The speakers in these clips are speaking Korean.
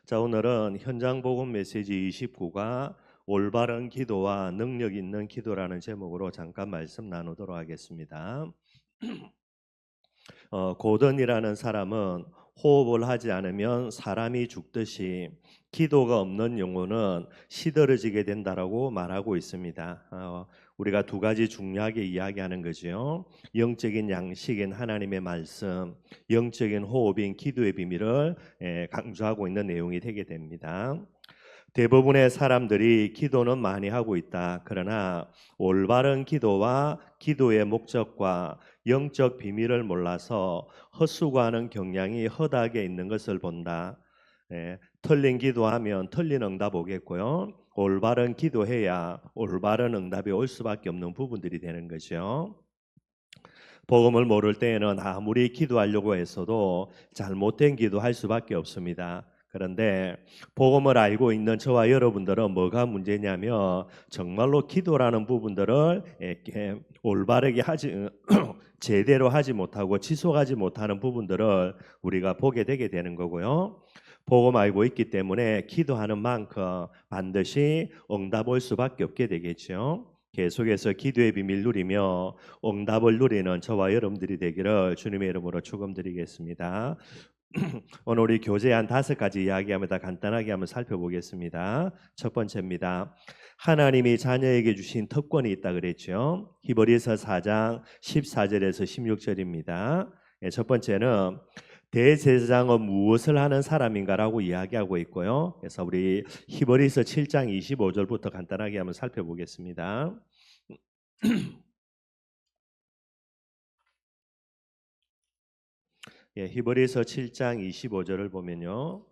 자, 오늘은 현장 복음 메시지 29가 올바른 기도와 능력 있는 기도라는 제목으로 잠깐 말씀 나누도록 하겠습니다. 고든이라는 사람은 호흡을 하지 않으면 사람이 죽듯이 기도가 없는 영혼은 시들어지게 된다라고 말하고 있습니다. 우리가 두 가지 중요하게 이야기하는 거죠. 영적인 양식인 하나님의 말씀, 영적인 호흡인 기도의 비밀을 강조하고 있는 내용이 되게 됩니다. 대부분의 사람들이 기도는 많이 하고 있다. 그러나 올바른 기도와 기도의 목적과 영적 비밀을 몰라서 헛수고하는 경향이 허다하게 있는 것을 본다. 틀린 기도하면 틀린 응답 오겠고요. 올바른 기도해야 올바른 응답이 올 수밖에 없는 부분들이 되는 거죠. 복음을 모를 때에는 아무리 기도하려고 했어도 잘못된 기도할 수밖에 없습니다. 그런데 복음을 알고 있는 저와 여러분들은 뭐가 문제냐면 정말로 기도라는 부분들을 이렇게 올바르게 하지 제대로 하지 못하고 지속하지 못하는 부분들을 우리가 보게 되게 되는 거고요. 복음 알고 있기 때문에 기도하는 만큼 반드시 응답 올 수밖에 없게 되겠죠. 계속해서 기도의 비밀 누리며 응답을 누리는 저와 여러분들이 되기를 주님의 이름으로 축원드리겠습니다. 오늘 우리 교재 한 5가지 이야기하면서 간단하게 한번 살펴보겠습니다. 첫 번째입니다. 하나님이 자녀에게 주신 특권이 있다 그랬죠. 히브리서 4장 14절에서 16절입니다. 첫 번째는 대제사장은 무엇을 하는 사람인가라고 이야기하고 있고요. 그래서 우리 히브리서 7장 25절부터 간단하게 한번 살펴보겠습니다. 히브리서 7장 25절을 보면요.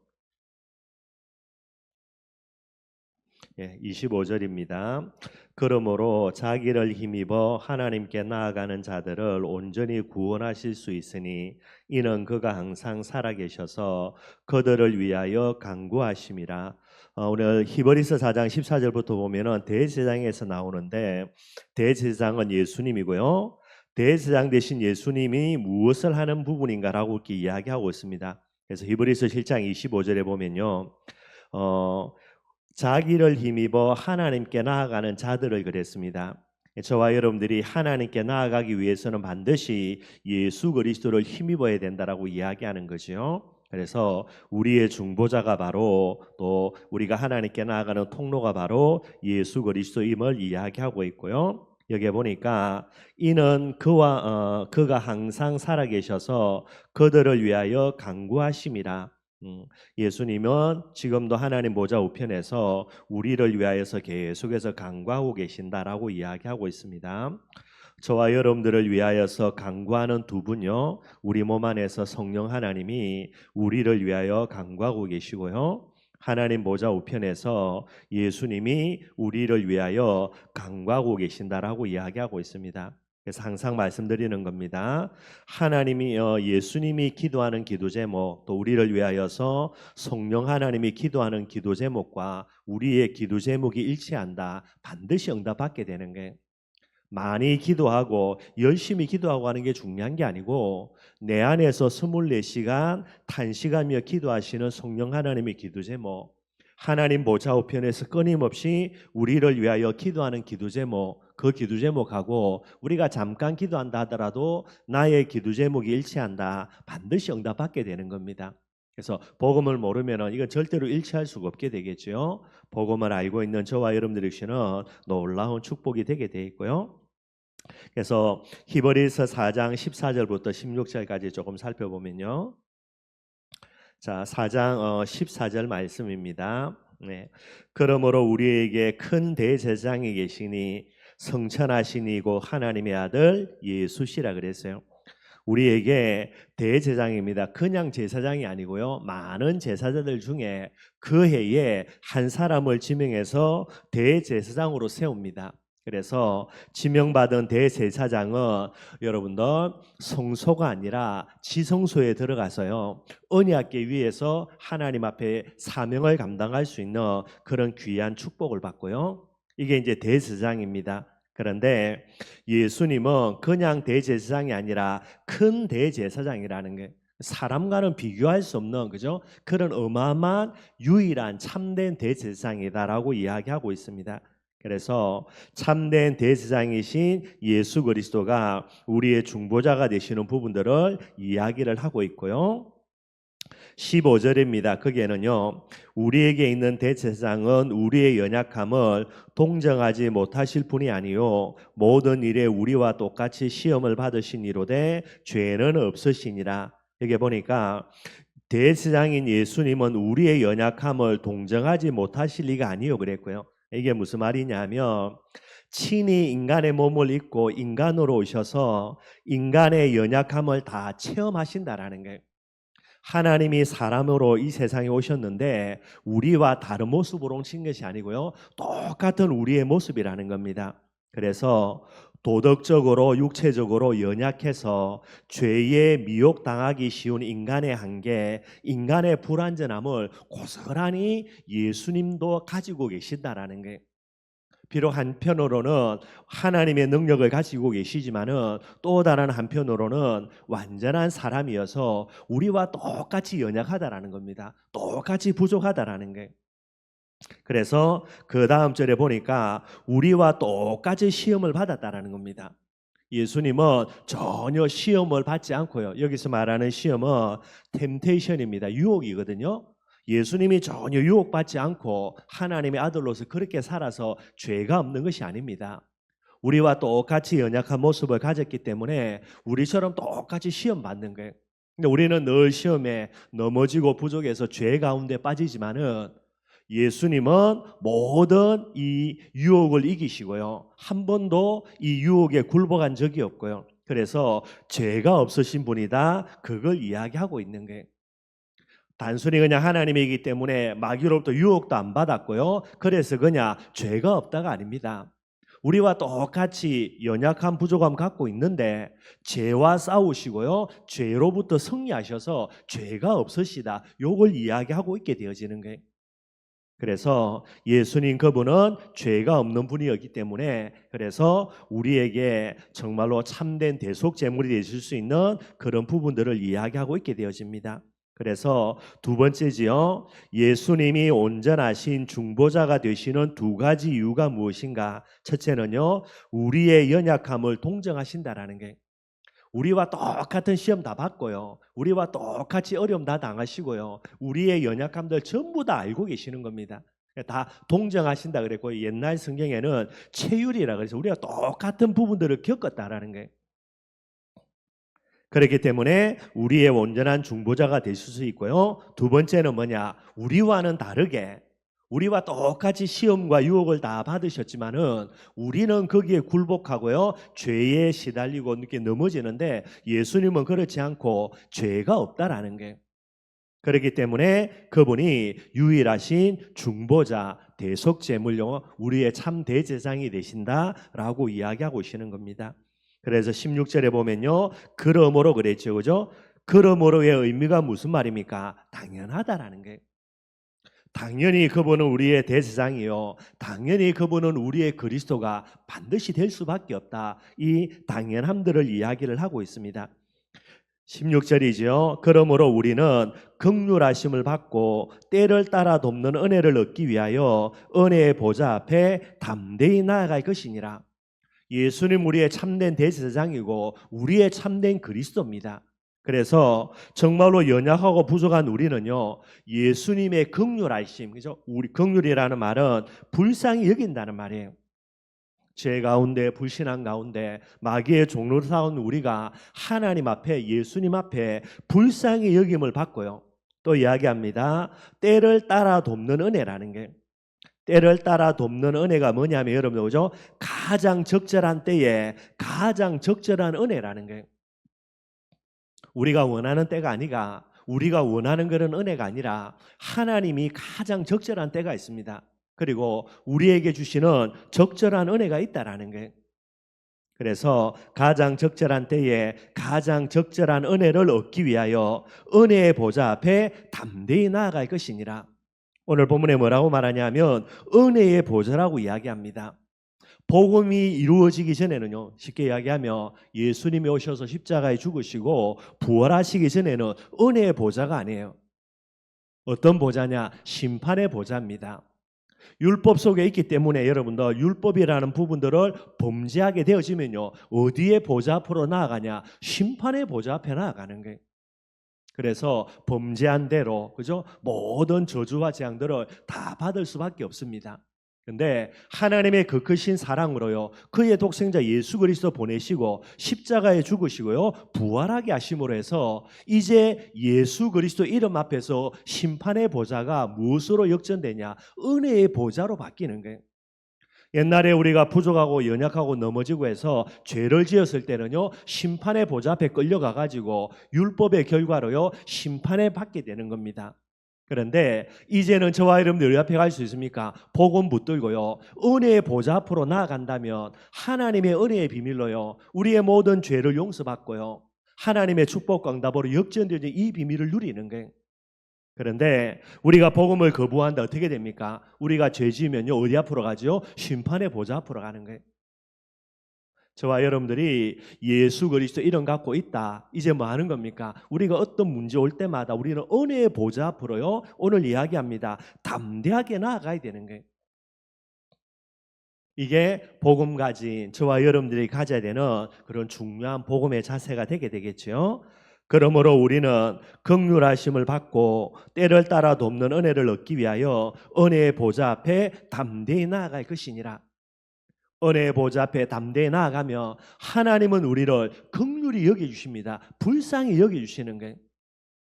25절입니다. 그러므로 자기를 힘입어 하나님께 나아가는 자들을 온전히 구원하실 수 있으니 이는 그가 항상 살아계셔서 그들을 위하여 간구하심이라. 오늘 히브리서 4장 14절부터 보면은 대제사장에서 나오는데 대제사장은 예수님이고요. 대제사장 대신 예수님이 무엇을 하는 부분인가라고 이렇게 이야기하고 있습니다. 그래서 히브리서 7장 25절에 보면요. 자기를 힘입어 하나님께 나아가는 자들을 그랬습니다. 저와 여러분들이 하나님께 나아가기 위해서는 반드시 예수 그리스도를 힘입어야 된다라고 이야기하는 거죠. 그래서 우리의 중보자가 바로 또 우리가 하나님께 나아가는 통로가 바로 예수 그리스도임을 이야기하고 있고요. 여기에 보니까 이는 그가 항상 살아계셔서 그들을 위하여 간구하심이라. 예수님은 지금도 하나님 보좌 우편에서 우리를 위하여서 계속해서 간구하고 계신다라고 이야기하고 있습니다. 저와 여러분들을 위하여서 간구하는 두 분요. 우리 몸 안에서 성령 하나님이 우리를 위하여 간구하고 계시고요. 하나님 보좌 우편에서 예수님이 우리를 위하여 간구하고 계신다라고 이야기하고 있습니다. 그래서 항상 말씀드리는 겁니다. 하나님이 예수님이 기도하는 기도 제목 또 우리를 위하여서 성령 하나님이 기도하는 기도 제목과 우리의 기도 제목이 일치한다. 반드시 응답받게 되는 게 많이 기도하고 열심히 기도하고 하는 게 중요한 게 아니고 내 안에서 24시간 탄식하며 기도하시는 성령 하나님의 기도 제목 하나님 보좌 우편에서 끊임없이 우리를 위하여 기도하는 기도 제목 그 기도 제목하고 우리가 잠깐 기도한다 하더라도 나의 기도 제목이 일치한다 반드시 응답받게 되는 겁니다. 그래서 복음을 모르면 이건 절대로 일치할 수가 없게 되겠죠. 복음을 알고 있는 저와 여러분들에게는 놀라운 축복이 되게 돼 있고요. 그래서 히브리서 4장 14절부터 16절까지 조금 살펴보면요. 자, 4장 14절 말씀입니다. 네. 그러므로 우리에게 큰 대제사장이 계시니 성천하시니고 하나님의 아들 예수시라 그랬어요. 우리에게 대제사장입니다. 그냥 제사장이 아니고요. 많은 제사장들 중에 그 해에 한 사람을 지명해서 대제사장으로 세웁니다. 그래서 지명받은 대제사장은 여러분들 성소가 아니라 지성소에 들어가서요. 언약궤 위에서 하나님 앞에 사명을 감당할 수 있는 그런 귀한 축복을 받고요. 이게 이제 대제사장입니다. 그런데 예수님은 그냥 대제사장이 아니라 큰 대제사장이라는 게 사람과는 비교할 수 없는 그죠? 그런 어마어마한 유일한 참된 대제사장이다라고 이야기하고 있습니다. 그래서 참된 대제사장이신 예수 그리스도가 우리의 중보자가 되시는 부분들을 이야기를 하고 있고요. 15절입니다. 거기에는요. 우리에게 있는 대제사장은 우리의 연약함을 동정하지 못하실 분이 아니요 모든 일에 우리와 똑같이 시험을 받으신 이로되 죄는 없으시니라. 여기 보니까 대제사장인 예수님은 우리의 연약함을 동정하지 못하실 리가 아니요 그랬고요. 이게 무슨 말이냐면 친히 인간의 몸을 입고 인간으로 오셔서 인간의 연약함을 다 체험하신다라는 거예요. 하나님이 사람으로 이 세상에 오셨는데 우리와 다른 모습으로 오신 것이 아니고요. 똑같은 우리의 모습이라는 겁니다. 그래서 도덕적으로 육체적으로 연약해서 죄에 미혹당하기 쉬운 인간의 한계, 인간의 불완전함을 고스란히 예수님도 가지고 계신다라는 거예요. 비록 한편으로는 하나님의 능력을 가지고 계시지만은 또 다른 한편으로는 완전한 사람이어서 우리와 똑같이 연약하다라는 겁니다. 똑같이 부족하다라는 게. 그래서 그 다음 절에 보니까 우리와 똑같이 시험을 받았다라는 겁니다. 예수님은 전혀 시험을 받지 않고요. 여기서 말하는 시험은 템테이션입니다. 유혹이거든요. 예수님이 전혀 유혹받지 않고 하나님의 아들로서 그렇게 살아서 죄가 없는 것이 아닙니다. 우리와 똑같이 연약한 모습을 가졌기 때문에 우리처럼 똑같이 시험 받는 거예요. 근데 우리는 늘 시험에 넘어지고 부족해서 죄 가운데 빠지지만은 예수님은 모든 이 유혹을 이기시고요. 한 번도 이 유혹에 굴복한 적이 없고요. 그래서 죄가 없으신 분이다. 그걸 이야기하고 있는 거예요. 단순히 그냥 하나님이기 때문에 마귀로부터 유혹도 안 받았고요. 그래서 그냥 죄가 없다가 아닙니다. 우리와 똑같이 연약한 부족함 갖고 있는데 죄와 싸우시고요. 죄로부터 승리하셔서 죄가 없으시다. 요걸 이야기하고 있게 되어지는 거예요. 그래서 예수님 그분은 죄가 없는 분이었기 때문에 그래서 우리에게 정말로 참된 대속 제물이 되실 수 있는 그런 부분들을 이야기하고 있게 되어집니다. 그래서 두 번째지요. 예수님이 온전하신 중보자가 되시는 두 가지 이유가 무엇인가? 첫째는요. 우리의 연약함을 동정하신다라는 게 우리와 똑같은 시험 다 받고요. 우리와 똑같이 어려움 다 당하시고요. 우리의 연약함들 전부 다 알고 계시는 겁니다. 다 동정하신다 그랬고 옛날 성경에는 체휼이라 그래서 우리가 똑같은 부분들을 겪었다라는 거예요. 그렇기 때문에 우리의 온전한 중보자가 되실 수 있고요. 두 번째는 뭐냐? 우리와는 다르게 우리와 똑같이 시험과 유혹을 다 받으셨지만은 우리는 거기에 굴복하고요. 죄에 시달리고 이렇게 넘어지는데 예수님은 그렇지 않고 죄가 없다라는 게. 그렇기 때문에 그분이 유일하신 중보자, 대속제물용 우리의 참 대제사장이 되신다라고 이야기하고 계시는 겁니다. 그래서 16절에 보면요. 그러므로 그랬죠. 그죠? 그러므로의 의미가 무슨 말입니까? 당연하다라는 게. 당연히 그분은 우리의 대제사장이요. 당연히 그분은 우리의 그리스도가 반드시 될 수밖에 없다. 이 당연함들을 이야기를 하고 있습니다. 16절이죠. 그러므로 우리는 긍휼하심을 받고 때를 따라 돕는 은혜를 얻기 위하여 은혜의 보좌 앞에 담대히 나아갈 것이니라. 예수님 우리의 참된 대제사장이고 우리의 참된 그리스도입니다. 그래서 정말로 연약하고 부족한 우리는요. 예수님의 긍휼하심, 그죠? 우리 긍휼이라는 말은 불쌍히 여긴다는 말이에요. 죄 가운데 불신앙 가운데 마귀의 종로를 쌓은 우리가 하나님 앞에 예수님 앞에 불쌍히 여김을 받고요. 또 이야기합니다. 때를 따라 돕는 은혜라는 게 때를 따라 돕는 은혜가 뭐냐면 여러분 그죠? 가장 적절한 때에 가장 적절한 은혜라는 게 우리가 원하는 때가 아니라 우리가 원하는 그런 은혜가 아니라 하나님이 가장 적절한 때가 있습니다. 그리고 우리에게 주시는 적절한 은혜가 있다라는 게 그래서 가장 적절한 때에 가장 적절한 은혜를 얻기 위하여 은혜의 보좌 앞에 담대히 나아갈 것이니라. 오늘 본문에 뭐라고 말하냐면 은혜의 보좌라고 이야기합니다. 복음이 이루어지기 전에는요, 쉽게 이야기하면 예수님이 오셔서 십자가에 죽으시고 부활하시기 전에는 은혜의 보좌가 아니에요. 어떤 보좌냐? 심판의 보좌입니다. 율법 속에 있기 때문에 여러분들 율법이라는 부분들을 범죄하게 되어지면요, 어디에 보좌 앞으로 나아가냐? 심판의 보좌 앞에 나아가는 거예요. 그래서 범죄한 대로, 그죠? 모든 저주와 재앙들을 다 받을 수밖에 없습니다. 근데 하나님의 그 크신 사랑으로요, 그의 독생자 예수 그리스도 보내시고 십자가에 죽으시고요, 부활하게 하심으로 해서 이제 예수 그리스도 이름 앞에서 심판의 보좌가 무엇으로 역전되냐? 은혜의 보좌로 바뀌는 거예요. 옛날에 우리가 부족하고 연약하고 넘어지고 해서 죄를 지었을 때는요, 심판의 보좌 앞에 끌려가 가지고 율법의 결과로요, 심판에 받게 되는 겁니다. 그런데 이제는 저와 여러분들 앞에 갈 수 있습니까? 복음 붙들고요, 은혜의 보좌 앞으로 나아간다면 하나님의 은혜의 비밀로요, 우리의 모든 죄를 용서받고요, 하나님의 축복과 응답으로 역전되는 이 비밀을 누리는 거예요. 그런데 우리가 복음을 거부한다 어떻게 됩니까? 우리가 죄 지으면요, 어디 앞으로 가죠? 심판의 보좌 앞으로 가는 거예요. 저와 여러분들이 예수 그리스도 이름 갖고 있다. 이제 뭐 하는 겁니까? 우리가 어떤 문제 올 때마다 우리는 은혜의 보좌 앞으로요, 오늘 이야기합니다, 담대하게 나아가야 되는 거예요. 이게 복음 가진 저와 여러분들이 가져야 되는 그런 중요한 복음의 자세가 되게 되겠죠. 그러므로 우리는 긍휼하심을 받고 때를 따라 돕는 은혜를 얻기 위하여 은혜의 보좌 앞에 담대히 나아갈 것이니라. 은혜의 보좌 앞에 담대히 나아가며 하나님은 우리를 긍휼히 여겨주십니다. 불쌍히 여겨주시는 거예요.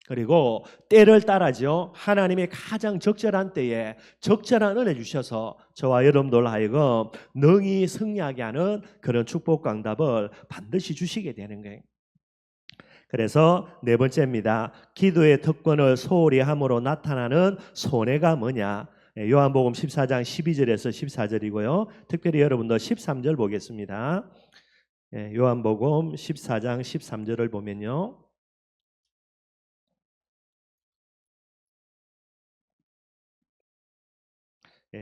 그리고 때를 따라죠, 하나님의 가장 적절한 때에 적절한 은혜 주셔서 저와 여러분들 하여금 능히 승리하게 하는 그런 축복과 응답을 반드시 주시게 되는 거예요. 그래서 네 번째입니다. 기도의 특권을 소홀히 함으로 나타나는 손해가 뭐냐? 요한복음 14장 12절에서 14절이고요. 특별히 여러분들 13절 보겠습니다. 요한복음 14장 13절을 보면요,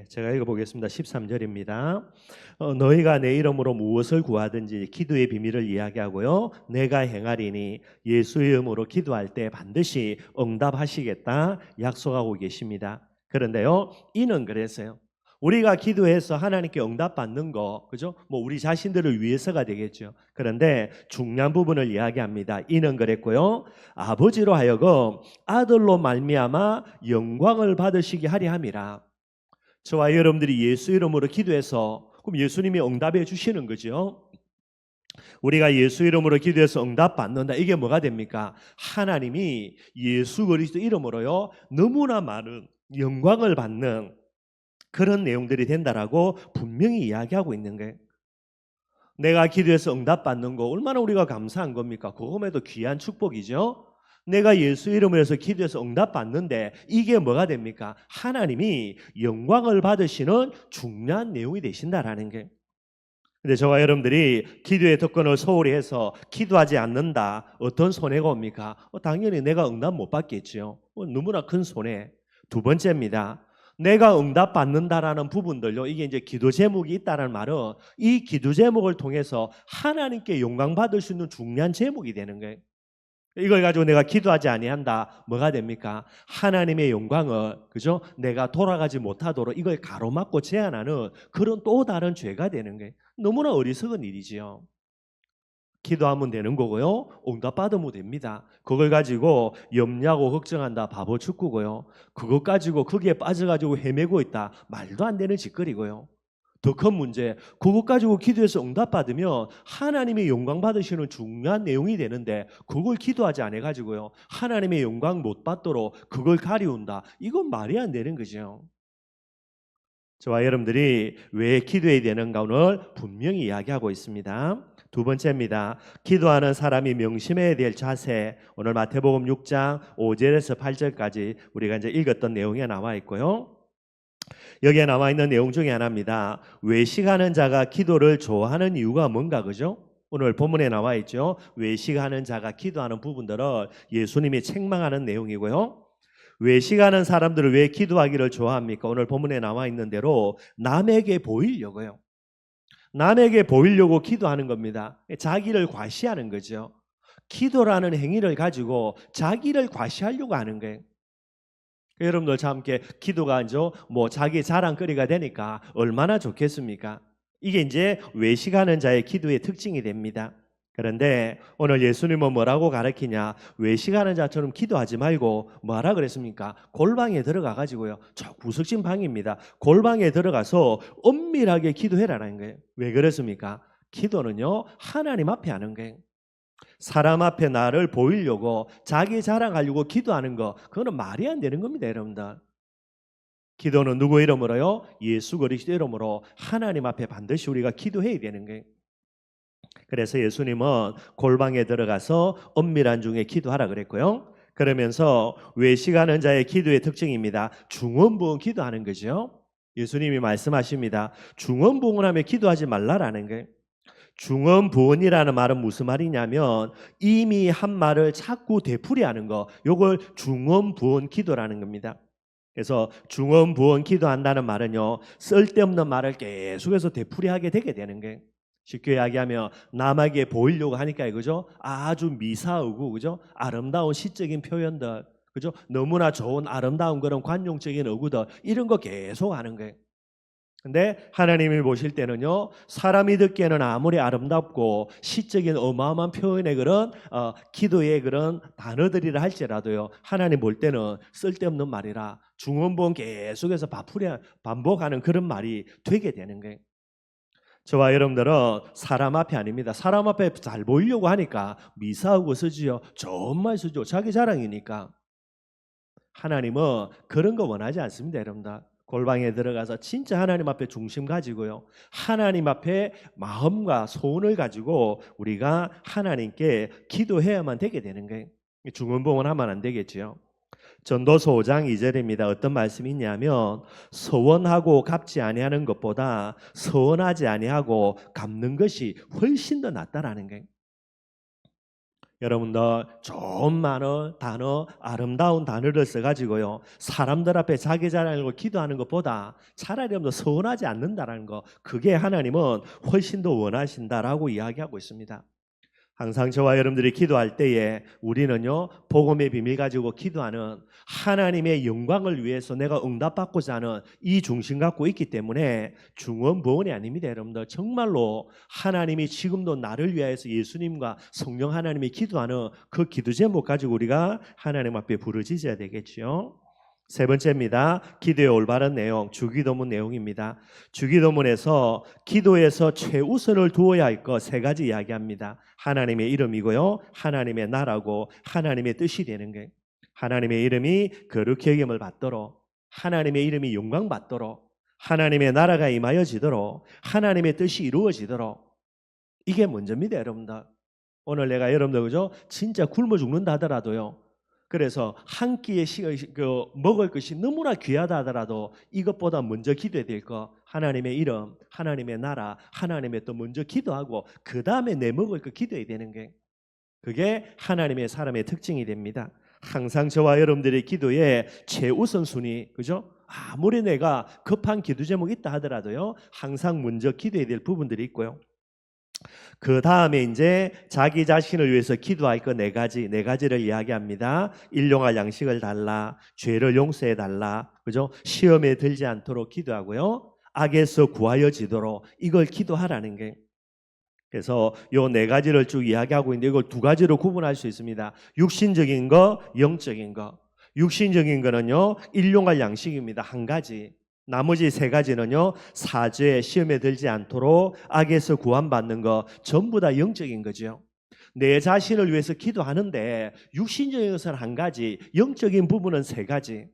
제가 읽어보겠습니다. 13절입니다. 너희가 내 이름으로 무엇을 구하든지 기도의 비밀을 이야기하고요, 내가 행하리니 예수의 이름으로 기도할 때 반드시 응답하시겠다 약속하고 계십니다. 그런데요, 이는 그랬어요. 우리가 기도해서 하나님께 응답받는 거, 그죠? 뭐 우리 자신들을 위해서가 되겠죠. 그런데 중요한 부분을 이야기합니다. 이는 그랬고요, 아버지로 하여금 아들로 말미암아 영광을 받으시게 하려 함이라. 저와 여러분들이 예수 이름으로 기도해서 그럼 예수님이 응답해 주시는 거죠. 우리가 예수 이름으로 기도해서 응답 받는다. 이게 뭐가 됩니까? 하나님이 예수 그리스도 이름으로요, 너무나 많은 영광을 받는 그런 내용들이 된다라고 분명히 이야기하고 있는 거예요. 내가 기도해서 응답 받는 거 얼마나 우리가 감사한 겁니까? 그것에도 귀한 축복이죠. 내가 예수 이름으로 해서 기도해서 응답 받는데 이게 뭐가 됩니까? 하나님이 영광을 받으시는 중요한 내용이 되신다라는 게. 근데 저와 여러분들이 기도의 특권을 소홀히 해서 기도하지 않는다. 어떤 손해가 옵니까? 당연히 내가 응답 못 받겠죠. 너무나 큰 손해. 두 번째입니다. 내가 응답 받는다라는 부분들요, 이게 이제 기도 제목이 있다는 말은 이 기도 제목을 통해서 하나님께 영광 받을 수 있는 중요한 제목이 되는 거예요. 이걸 가지고 내가 기도하지 아니한다. 뭐가 됩니까? 하나님의 영광을, 그죠? 내가 돌아가지 못하도록 이걸 가로막고 제한하는 그런 또 다른 죄가 되는 거예요. 너무나 어리석은 일이지요. 기도하면 되는 거고요, 응답 받으면 됩니다. 그걸 가지고 염려하고 걱정한다, 바보 축구고요. 그것 가지고 거기에 빠져가지고 헤매고 있다, 말도 안 되는 짓거리고요. 더 큰 문제, 그것 가지고 기도해서 응답 받으면 하나님의 영광 받으시는 중요한 내용이 되는데 그걸 기도하지 않아 가지고요, 하나님의 영광 못 받도록 그걸 가리운다. 이건 말이 안 되는 거죠. 저와 여러분들이 왜 기도해야 되는가 오늘 분명히 이야기하고 있습니다. 두 번째입니다. 기도하는 사람이 명심해야 될 자세. 오늘 마태복음 6장 5절에서 8절까지 우리가 이제 읽었던 내용에 나와 있고요. 여기에 나와 있는 내용 중에 하나입니다. 외식하는 자가 기도를 좋아하는 이유가 뭔가, 그죠? 오늘 본문에 나와 있죠. 외식하는 자가 기도하는 부분들을 예수님이 책망하는 내용이고요. 외식하는 사람들을 왜 기도하기를 좋아합니까? 오늘 본문에 나와 있는 대로 남에게 보이려고요. 남에게 보이려고 기도하는 겁니다. 자기를 과시하는 거죠. 기도라는 행위를 가지고 자기를 과시하려고 하는 거예요. 여러분들 참 함께 기도가 이제 뭐 자기 자랑거리가 되니까 얼마나 좋겠습니까? 이게 이제 외식하는 자의 기도의 특징이 됩니다. 그런데 오늘 예수님은 뭐라고 가르치냐? 외식하는 자처럼 기도하지 말고 뭐하라 그랬습니까? 골방에 들어가 가지고요. 저 구석진 방입니다. 골방에 들어가서 엄밀하게 기도해라는 거예요. 왜 그렇습니까? 기도는요 하나님 앞에 하는 거예요. 사람 앞에 나를 보이려고 자기 자랑하려고 기도하는 거, 그거는 말이 안 되는 겁니다, 여러분들. 기도는 누구 이름으로요? 예수 그리스도 이름으로 하나님 앞에 반드시 우리가 기도해야 되는 거예요. 그래서 예수님은 골방에 들어가서 엄밀한 중에 기도하라 그랬고요. 그러면서 외식하는 자의 기도의 특징입니다. 중언부언 기도하는 거죠. 예수님이 말씀하십니다. 중언부언하며 기도하지 말라라는 거예요. 중언부언이라는 말은 무슨 말이냐면 이미 한 말을 자꾸 되풀이하는 거, 요걸 중언부언 기도라는 겁니다. 그래서 중언부언 기도한다는 말은요 쓸데없는 말을 계속해서 되풀이하게 되게 되는 거예요. 쉽게 이야기하면 남에게 보이려고 하니까 그죠? 아주 미사하고 그죠? 아름다운 시적인 표현들, 그죠? 너무나 좋은 아름다운 그런 관용적인 어구들 이런 거 계속 하는 거예요. 근데 하나님이 보실 때는요 사람이 듣기에는 아무리 아름답고 시적인 어마어마한 표현의 그런 기도의 그런 단어들이라 할지라도요 하나님 볼 때는 쓸데없는 말이라 중언부언 계속해서 반복하는 그런 말이 되게 되는 거예요. 저와 여러분들은 사람 앞에 아닙니다. 사람 앞에 잘 보이려고 하니까 미사하고 쓰지요. 좋은 말 쓰죠. 자기 자랑이니까. 하나님은 그런 거 원하지 않습니다, 여러분들. 골방에 들어가서 진짜 하나님 앞에 중심 가지고요. 하나님 앞에 마음과 소원을 가지고 우리가 하나님께 기도해야만 되게 되는 거예요. 중언부언하면 안 되겠지요. 전도서 5장 2절입니다. 어떤 말씀이 있냐면 서원하고 갚지 아니하는 것보다 서원하지 아니하고 갚는 것이 훨씬 더 낫다라는 거예요. 여러분들 좋은 단어, 아름다운 단어를 써가지고요 사람들 앞에 자기 자랑을 기도하는 것보다 차라리 여러분들 서운하지 않는다라는 거, 그게 하나님은 훨씬 더 원하신다라고 이야기하고 있습니다. 항상 저와 여러분들이 기도할 때에 우리는요 복음의 비밀 가지고 기도하는 하나님의 영광을 위해서 내가 응답받고자 하는 이 중심 갖고 있기 때문에 중언부언이 아닙니다. 여러분들 정말로 하나님이 지금도 나를 위하여서 예수님과 성령 하나님이 기도하는 그 기도 제목 가지고 우리가 하나님 앞에 부르짖어야 되겠지요. 세 번째입니다. 기도의 올바른 내용, 주기도문 내용입니다. 주기도문에서 기도에서 최우선을 두어야 할 것 세 가지 이야기합니다. 하나님의 이름이고요, 하나님의 나라고 하나님의 뜻이 되는 거예요. 하나님의 이름이 거룩히 여김을 받도록, 하나님의 이름이 영광받도록, 하나님의 나라가 임하여지도록, 하나님의 뜻이 이루어지도록, 이게 먼저입니다, 여러분들. 오늘 내가 여러분들 그죠? 진짜 굶어 죽는다 하더라도요, 그래서 한 끼의 먹을 것이 너무나 귀하다 하더라도 이것보다 먼저 기도해야 될 거, 하나님의 이름, 하나님의 나라, 하나님의 또 먼저 기도하고 그 다음에 내 먹을 거 기도해야 되는 게, 그게 하나님의 사람의 특징이 됩니다. 항상 저와 여러분들의 기도에 최우선순위, 그죠? 아무리 내가 급한 기도 제목이 있다 하더라도요 항상 먼저 기도해야 될 부분들이 있고요. 그 다음에 이제 자기 자신을 위해서 기도할 거 네 가지를 이야기합니다. 일용할 양식을 달라, 죄를 용서해 달라, 그죠? 시험에 들지 않도록 기도하고요. 악에서 구하여지도록 이걸 기도하라는 게. 그래서 요 네 가지를 쭉 이야기하고 있는데 이걸 두 가지로 구분할 수 있습니다. 육신적인 거, 영적인 거. 육신적인 거는요 일용할 양식입니다. 한 가지. 나머지 세 가지는요 사죄, 시험에 들지 않도록 악에서 구원받는 거, 전부 다 영적인 거죠. 내 자신을 위해서 기도하는데 육신적인 것은 한 가지, 영적인 부분은 세 가지.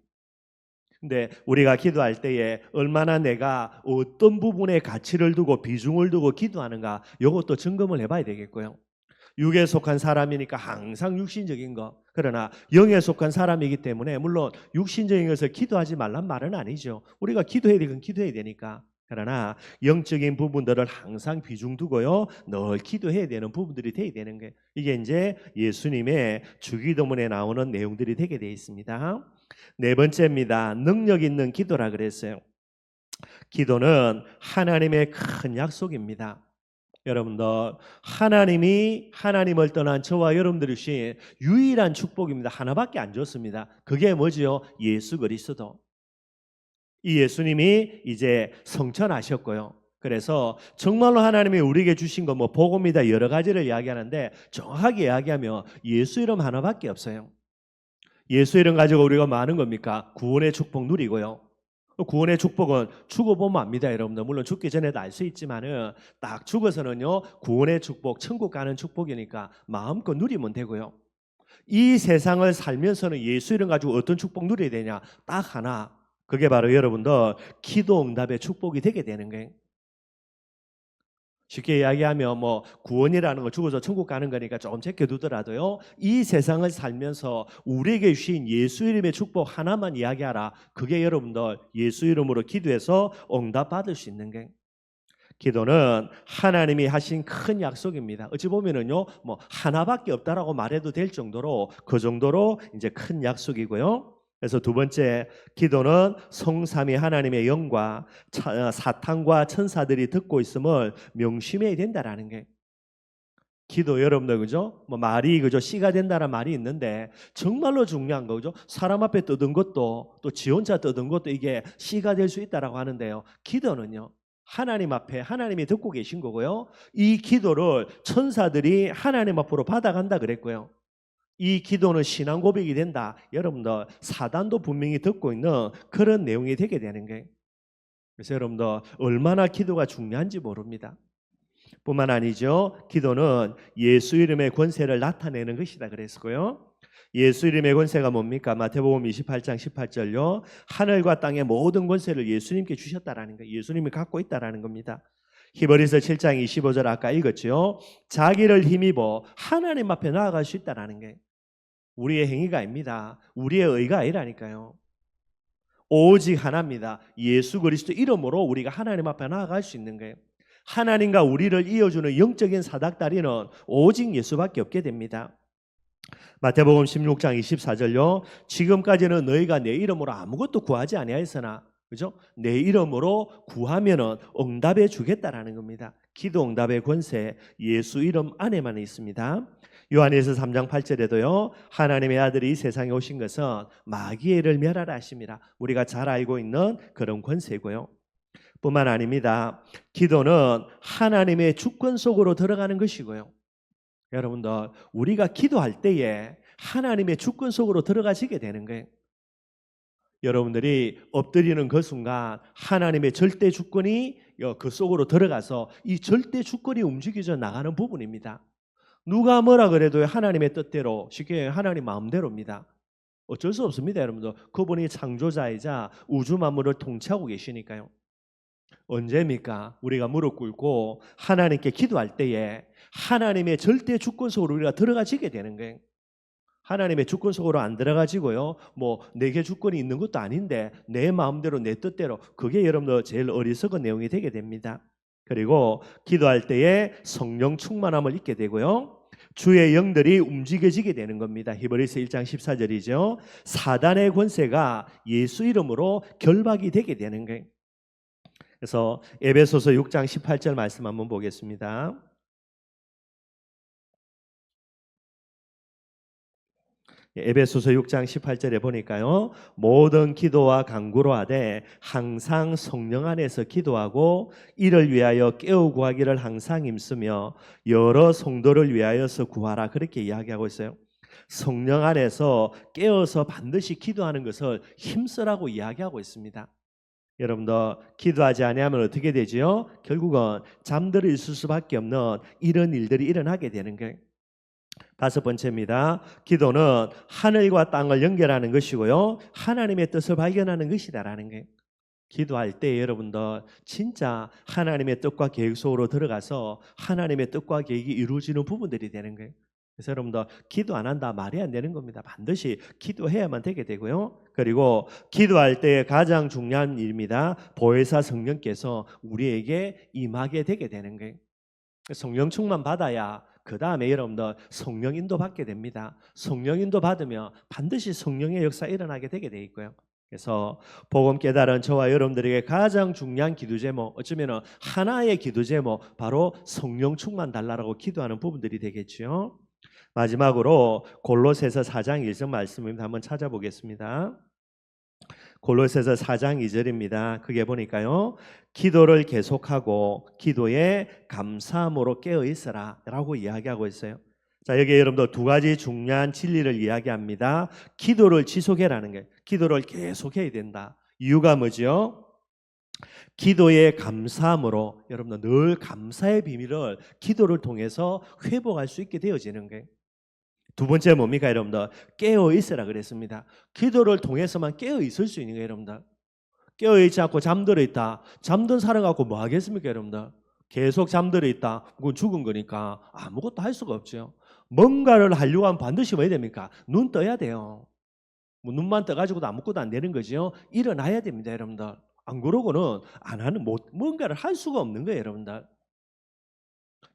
근데 우리가 기도할 때에 얼마나 내가 어떤 부분에 가치를 두고 비중을 두고 기도하는가, 이것도 점검을 해봐야 되겠고요. 육에 속한 사람이니까 항상 육신적인 거, 그러나 영에 속한 사람이기 때문에 물론 육신적인 것을 기도하지 말란 말은 아니죠. 우리가 기도해야 되건 기도해야 되니까. 그러나 영적인 부분들을 항상 비중 두고요 늘 기도해야 되는 부분들이 돼야 되는 게, 이게 이제 예수님의 주기도문에 나오는 내용들이 되게 되어 있습니다. 네 번째입니다. 능력 있는 기도라 그랬어요. 기도는 하나님의 큰 약속입니다. 여러분들, 하나님이 하나님을 떠난 저와 여러분들이 주신 유일한 축복입니다. 하나밖에 안 줬습니다. 그게 뭐지요? 예수 그리스도. 이 예수님이 이제 성천하셨고요. 그래서 정말로 하나님이 우리에게 주신 거 뭐 복음이다 여러 가지를 이야기하는데 정확하게 이야기하면 예수 이름 하나밖에 없어요. 예수 이름 가지고 우리가 뭐 하는 겁니까? 구원의 축복 누리고요. 구원의 축복은 죽어보면 압니다, 여러분들. 물론 죽기 전에도 알 수 있지만은 딱 죽어서는요 구원의 축복, 천국 가는 축복이니까 마음껏 누리면 되고요. 이 세상을 살면서는 예수 이름 가지고 어떤 축복 누려야 되냐? 딱 하나. 그게 바로 여러분들 기도 응답의 축복이 되게 되는 거예요. 쉽게 이야기하면 뭐 구원이라는 거 죽어서 천국 가는 거니까 조금 제껴두더라도요. 이 세상을 살면서 우리에게 주신 예수 이름의 축복 하나만 이야기하라. 그게 여러분들 예수 이름으로 기도해서 응답 받을 수 있는 게 기도는 하나님이 하신 큰 약속입니다. 어찌 보면은요, 뭐 하나밖에 없다라고 말해도 될 정도로 그 정도로 이제 큰 약속이고요. 그래서 두 번째, 기도는 성삼위 하나님의 영과 사탄과 천사들이 듣고 있음을 명심해야 된다라는 게. 기도 여러분들 그죠? 뭐 말이 그죠? 씨가 된다는 말이 있는데 정말로 중요한 거죠. 사람 앞에 떠든 것도 또 지 혼자 떠든 것도 이게 씨가 될 수 있다라고 하는데요. 기도는요. 하나님 앞에 하나님이 듣고 계신 거고요. 이 기도를 천사들이 하나님 앞으로 받아간다 그랬고요. 이 기도는 신앙 고백이 된다. 여러분들 사단도 분명히 듣고 있는 그런 내용이 되게 되는 거예요. 그래서 여러분들 얼마나 기도가 중요한지 모릅니다. 뿐만 아니죠. 기도는 예수 이름의 권세를 나타내는 것이다 그랬고요. 예수 이름의 권세가 뭡니까? 마태복음 28장 18절요. 하늘과 땅의 모든 권세를 예수님께 주셨다라는 거예요. 예수님이 갖고 있다라는 겁니다. 히브리서 7장 25절 아까 읽었죠. 자기를 힘입어 하나님 앞에 나아갈 수 있다라는 게 우리의 행위가 아닙니다. 우리의 의가 아니라니까요. 오직 하나입니다. 예수 그리스도 이름으로 우리가 하나님 앞에 나아갈 수 있는 거예요. 하나님과 우리를 이어주는 영적인 사닥다리는 오직 예수밖에 없게 됩니다. 마태복음 16장 24절요. 지금까지는 너희가 내 이름으로 아무것도 구하지 아니하였으나 그죠? 내 이름으로 구하면은 응답해 주겠다라는 겁니다. 기도 응답의 권세 예수 이름 안에만 있습니다. 요한일서 3장 8절에도요. 하나님의 아들이 이 세상에 오신 것은 마귀의 일을 멸하라 하심이라. 우리가 잘 알고 있는 그런 권세고요. 뿐만 아닙니다. 기도는 하나님의 주권 속으로 들어가는 것이고요. 여러분들 우리가 기도할 때에 하나님의 주권 속으로 들어가시게 되는 거예요. 여러분들이 엎드리는 그 순간 하나님의 절대 주권이 그 속으로 들어가서 이 절대 주권이 움직여져 나가는 부분입니다. 누가 뭐라 그래도 하나님의 뜻대로 쉽게 하나님 마음대로입니다. 어쩔 수 없습니다. 여러분들 그분이 창조자이자 우주 만물을 통치하고 계시니까요. 언제입니까? 우리가 무릎 꿇고 하나님께 기도할 때에 하나님의 절대 주권 속으로 우리가 들어가지게 되는 거예요. 하나님의 주권 속으로 안 들어가지고요. 뭐 내게 주권이 있는 것도 아닌데 내 마음대로 내 뜻대로 그게 여러분들 제일 어리석은 내용이 되게 됩니다. 그리고 기도할 때에 성령 충만함을 잊게 되고요. 주의 영들이 움직여지게 되는 겁니다. 히브리서 1장 14절이죠. 사단의 권세가 예수 이름으로 결박이 되게 되는 거예요. 그래서 에베소서 6장 18절 말씀 한번 보겠습니다. 에베소서 6장 18절에 보니까요. 모든 기도와 간구로 하되 항상 성령 안에서 기도하고 이를 위하여 깨어 구하기를 항상 힘쓰며 여러 성도를 위하여서 구하라 그렇게 이야기하고 있어요. 성령 안에서 깨어서 반드시 기도하는 것을 힘쓰라고 이야기하고 있습니다. 여러분들 기도하지 아니하면 어떻게 되지요? 결국은 잠들어 있을 수밖에 없는 이런 일들이 일어나게 되는 거예요. 다섯 번째입니다. 기도는 하늘과 땅을 연결하는 것이고요. 하나님의 뜻을 발견하는 것이다라는 거예요. 기도할 때 여러분들 진짜 하나님의 뜻과 계획 속으로 들어가서 하나님의 뜻과 계획이 이루어지는 부분들이 되는 거예요. 그래서 여러분들 기도 안 한다 말이 안 되는 겁니다. 반드시 기도해야만 되게 되고요. 그리고 기도할 때 가장 중요한 일입니다. 보혜사 성령께서 우리에게 임하게 되게 되는 거예요. 성령 충만 받아야 그 다음에 여러분들 성령 인도 받게 됩니다. 성령 인도 받으면 반드시 성령의 역사 일어나게 되게 돼 있고요. 그래서 복음 깨달은 저와 여러분들에게 가장 중요한 기도 제목, 어쩌면 하나의 기도 제목, 바로 성령 충만 달라라고 기도하는 부분들이 되겠죠. 마지막으로 골로새서 4장 1절 말씀을 한번 찾아보겠습니다. 골로새서 4장 2절입니다. 그게 보니까요, 기도를 계속하고 기도에 감사함으로 깨어 있어라 라고 이야기하고 있어요. 자, 여기 여러분들 두 가지 중요한 진리를 이야기합니다. 기도를 지속해라는 게, 기도를 계속해야 된다. 이유가 뭐죠? 기도의 감사함으로 여러분들 늘 감사의 비밀을 기도를 통해서 회복할 수 있게 되어지는 거예요. 두 번째 뭡니까 여러분들? 깨어 있으라 그랬습니다. 기도를 통해서만 깨어 있을 수 있는 거예요 여러분들. 깨어 있지 않고 잠들어 있다. 잠든 사람 갖고 뭐 하겠습니까 여러분들? 계속 잠들어 있다. 그건 죽은 거니까 아무것도 할 수가 없죠. 뭔가를 하려고 하면 반드시 뭐 해야 됩니까? 눈 떠야 돼요. 뭐 눈만 떠가지고도 아무것도 안 되는 거죠. 일어나야 됩니다 여러분들. 안 그러고는 안 하는 뭔가를 할 수가 없는 거예요 여러분들.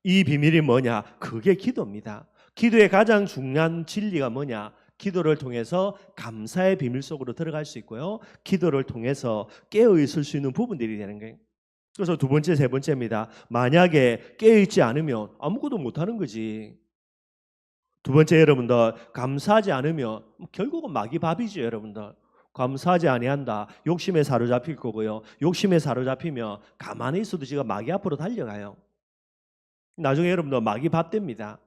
이 비밀이 뭐냐? 그게 기도입니다. 기도의 가장 중요한 진리가 뭐냐? 기도를 통해서 감사의 비밀 속으로 들어갈 수 있고요. 기도를 통해서 깨어 있을 수 있는 부분들이 되는 거예요. 그래서 두 번째, 세 번째입니다. 만약에 깨어 있지 않으면 아무것도 못 하는 거지. 두 번째 여러분들, 감사하지 않으면 결국은 마귀 밥이죠 여러분들. 감사하지 아니한다. 욕심에 사로잡힐 거고요. 욕심에 사로잡히면 가만히 있어도 지가 마귀 앞으로 달려가요. 나중에 여러분들 마귀 밥 됩니다.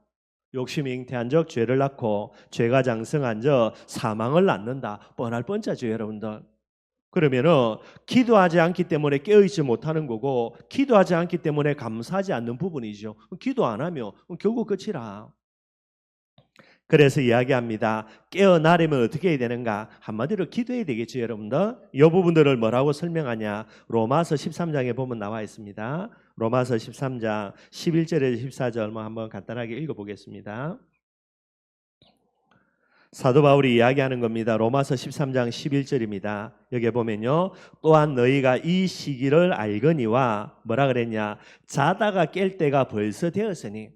욕심이 잉태한 적 죄를 낳고 죄가 장성한 적 사망을 낳는다. 뻔할 뻔짜죠 여러분들. 그러면은 기도하지 않기 때문에 깨어있지 못하는 거고 기도하지 않기 때문에 감사하지 않는 부분이죠. 기도 안 하면 결국 끝이라. 그래서 이야기합니다. 깨어나려면 어떻게 해야 되는가? 한마디로 기도해야 되겠죠 여러분들. 이 부분들을 뭐라고 설명하냐? 로마서 13장에 보면 나와 있습니다. 로마서 13장 11절에서 14절 한번 간단하게 읽어보겠습니다. 사도 바울이 이야기하는 겁니다. 로마서 13장 11절입니다. 여기 보면요. 또한 너희가 이 시기를 알거니와 뭐라 그랬냐? 자다가 깰 때가 벌써 되었으니.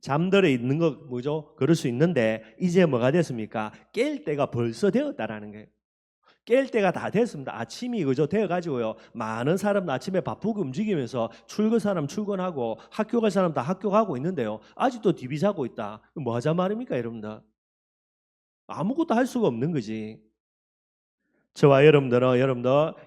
잠들어 있는 거 뭐죠? 그럴 수 있는데 이제 뭐가 됐습니까? 깰 때가 벌써 되었다라는 거예요. 깰 때가 다 됐습니다. 아침이 그죠? 되어가지고요. 많은 사람 아침에 바쁘게 움직이면서 출근 사람 출근하고 학교 갈 사람 다 학교 가고 있는데요. 아직도 디비 자고 있다. 뭐 하자 말입니까 여러분들? 아무것도 할 수가 없는 거지. 저와 여러분들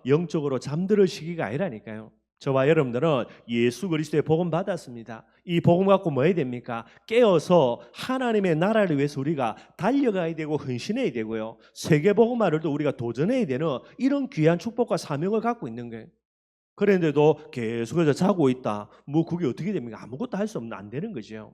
영적으로 잠들을 시기가 아니라니까요. 저와 여러분들은 예수 그리스도의 복음 받았습니다. 이 복음 갖고 뭐 해야 됩니까? 깨어서 하나님의 나라를 위해서 우리가 달려가야 되고 헌신해야 되고요. 세계 복음화를 또 우리가 도전해야 되는 이런 귀한 축복과 사명을 갖고 있는 거예요. 그런데도 계속해서 자고 있다. 뭐 그게 어떻게 됩니까? 아무것도 할 수 없는 안 되는 거죠.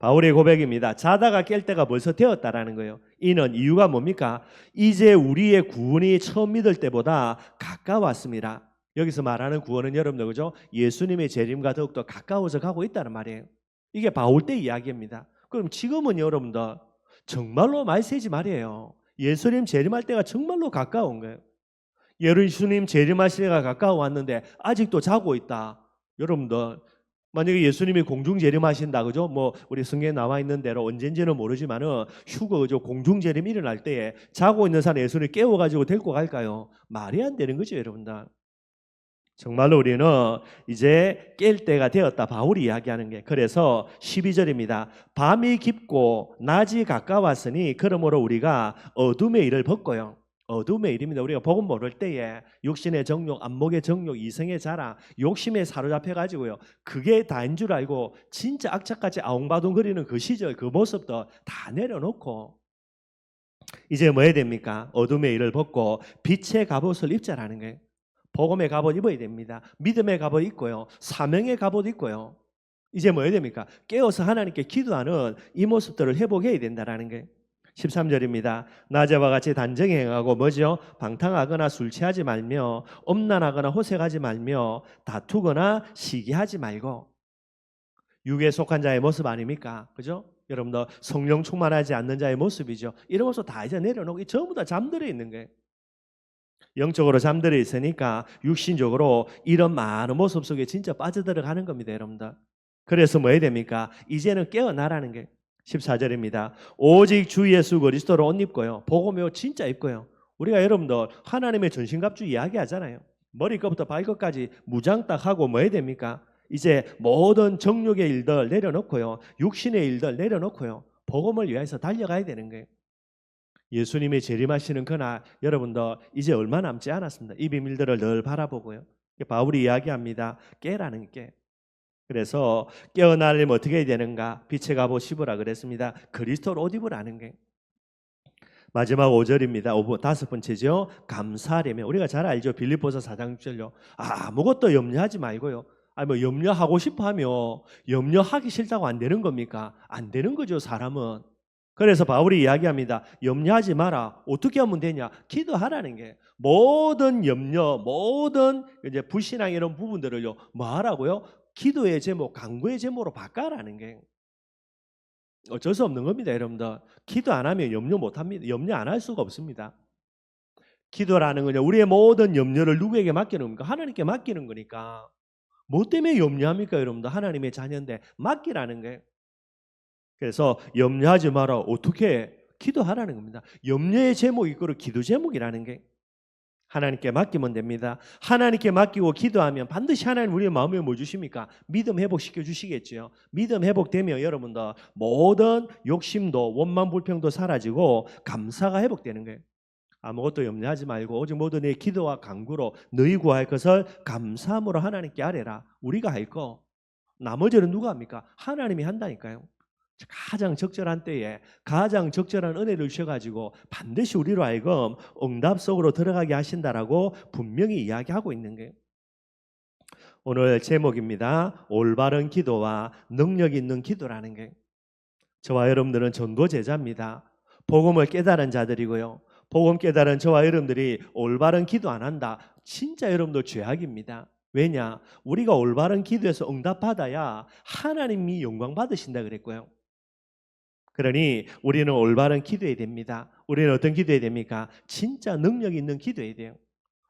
바울의 고백입니다. 자다가 깰 때가 벌써 되었다라는 거예요. 이는 이유가 뭡니까? 이제 우리의 구원이 처음 믿을 때보다 가까웠습니다. 여기서 말하는 구원은 여러분들 그죠? 예수님의 재림과 더욱더 가까워져 가고 있다는 말이에요. 이게 바울 때 이야기입니다. 그럼 지금은 여러분들 정말로 말세지 말이에요. 예수님 재림할 때가 정말로 가까운 거예요. 예수님 재림하실 때가 가까워 왔는데 아직도 자고 있다. 여러분들 만약에 예수님이 공중 재림하신다 그죠? 뭐 우리 성경에 나와 있는 대로 언젠지는 모르지만은 휴거 그죠? 공중 재림 일어날 때에 자고 있는 사람 예수님 깨워 가지고 데리고 갈까요? 말이 안 되는 거죠, 여러분들. 정말로 우리는 이제 깰 때가 되었다. 바울이 이야기하는 게. 그래서 12절입니다. 밤이 깊고 낮이 가까웠으니 그러므로 우리가 어둠의 일을 벗고요. 어둠의 일입니다. 우리가 복음 모를 때에 육신의 정욕, 안목의 정욕, 이성의 자랑, 욕심에 사로잡혀 가지고요. 그게 다인 줄 알고 진짜 악착같이 아웅바둥거리는 그 시절, 그 모습도 다 내려놓고 이제 뭐 해야 됩니까? 어둠의 일을 벗고 빛의 갑옷을 입자라는 거예요. 복음의 갑옷 입어야 됩니다. 믿음의 갑옷 입고요. 사명의 갑옷 입고요. 이제 뭐 해야 됩니까? 깨어서 하나님께 기도하는 이 모습들을 회복해야 된다라는 거예요. 13절입니다. 낮에와 같이 단정히 행하고 뭐죠? 방탕하거나 술 취하지 말며 엄란하거나 호색하지 말며 다투거나 시기하지 말고. 육에 속한 자의 모습 아닙니까? 그죠? 여러분들 성령 충만하지 않는 자의 모습이죠. 이런 모습 다 이제 내려놓고 전부 다 잠들어 있는 거예요. 영적으로 잠들어 있으니까 육신적으로 이런 많은 모습 속에 진짜 빠져들어가는 겁니다, 여러분들. 그래서 뭐 해야 됩니까? 이제는 깨어나라는 게 14절입니다. 오직 주 예수 그리스도를 옷 입고요. 복음이 진짜 입고요. 우리가 여러분들 하나님의 전신갑주 이야기하잖아요. 머리끝부터 발끝까지 무장 딱 하고 뭐 해야 됩니까? 이제 모든 정욕의 일들 내려놓고요. 육신의 일들 내려놓고요. 복음을 위해서 달려가야 되는 거예요. 예수님이 재림하시는 그날 여러분들 이제 얼마 남지 않았습니다. 이 비밀들을 늘 바라보고요. 바울이 이야기합니다. 깨라는 게. 그래서 깨어나려면 어떻게 해야 되는가? 빛의 갑옷 입으라 그랬습니다. 그리스도를 옷 입으라는 게. 마지막 5절입니다. 5번째죠. 감사하려면 우리가 잘 알죠. 빌립보서 4장 6절요. 아무것도 염려하지 말고요. 뭐 염려하고 싶어 하면 염려하기 싫다고 안 되는 겁니까? 안 되는 거죠, 사람은. 그래서 바울이 이야기합니다. 염려하지 마라. 어떻게 하면 되냐? 기도하라는 게. 모든 염려, 모든 이제 불신앙 이런 부분들을요. 뭐 하라고요? 기도의 제목, 간구의 제목으로 바꿔라는 게. 어쩔 수 없는 겁니다, 여러분들. 기도 안 하면 염려 못 합니다. 염려 안 할 수가 없습니다. 기도라는 거냐, 우리의 모든 염려를 누구에게 맡기는 겁니까? 하나님께 맡기는 거니까. 뭐 때문에 염려합니까, 여러분들? 하나님의 자녀인데 맡기라는 거예요. 그래서 염려하지 마라. 어떻게? 기도하라는 겁니다. 염려의 제목이 있고 기도 제목이라는 게. 하나님께 맡기면 됩니다. 하나님께 맡기고 기도하면 반드시 하나님 우리의 마음에 뭐 주십니까? 믿음 회복시켜 주시겠죠. 믿음 회복되면 여러분들 모든 욕심도 원망 불평도 사라지고 감사가 회복되는 거예요. 아무것도 염려하지 말고 오직 모든 내 기도와 간구로 너희 구할 것을 감사함으로 하나님께 아뢰라. 우리가 할 거. 나머지는 누가 합니까? 하나님이 한다니까요. 가장 적절한 때에 가장 적절한 은혜를 주셔가지고 반드시 우리로 하여금 응답 속으로 들어가게 하신다라고 분명히 이야기하고 있는 거예요. 오늘 제목입니다. 올바른 기도와 능력 있는 기도라는 게. 저와 여러분들은 전도 제자입니다. 복음을 깨달은 자들이고요. 복음 깨달은 저와 여러분들이 올바른 기도 안 한다. 진짜 여러분들 죄악입니다. 왜냐? 우리가 올바른 기도에서 응답받아야 하나님이 영광 받으신다 그랬고요. 그러니 우리는 올바른 기도해야 됩니다. 우리는 어떤 기도해야 됩니까? 진짜 능력 있는 기도해야 돼요.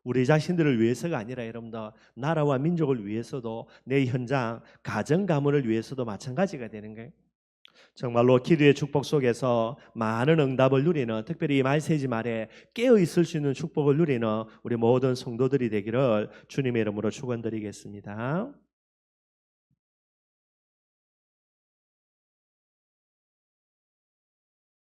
우리 자신들을 위해서가 아니라 여러분들 나라와 민족을 위해서도 내 현장, 가정 가문을 위해서도 마찬가지가 되는 거예요. 정말로 기도의 축복 속에서 많은 응답을 누리는, 특별히 말세지 말에 깨어 있을 수 있는 축복을 누리는 우리 모든 성도들이 되기를 주님의 이름으로 축원드리겠습니다.